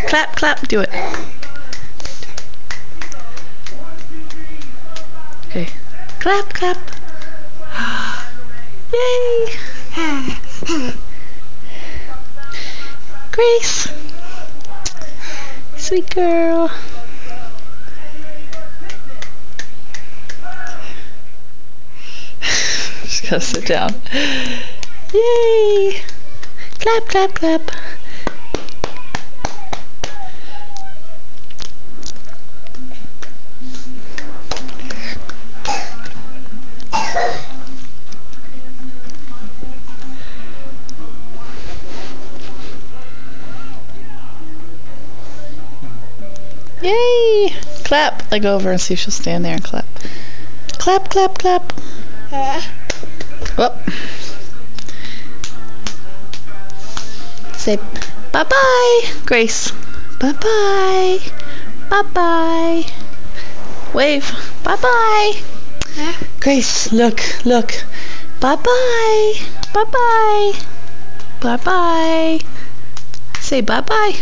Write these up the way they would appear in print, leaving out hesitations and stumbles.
Clap, clap, do it. Okay. Clap, clap. Yay! Grace! Sweet girl. She's gotta sit down. Yay! Clap, clap, clap. Yay! Clap. I go over and see if she'll stand there and clap. Clap, clap, clap. Whoop. Say bye-bye, Grace. Bye-bye. Bye-bye. Wave. Bye-bye. Grace, look, look. Bye-bye. Bye-bye. Bye-bye. Say bye-bye.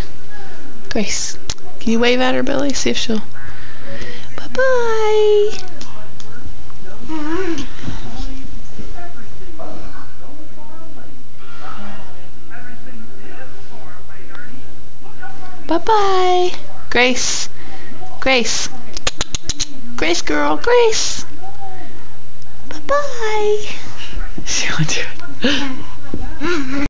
Grace. Can you wave at her, Billy? See if she'll... Bye-bye. Bye-bye. Grace. Grace. Grace girl. Grace. Bye-bye. She won't do it.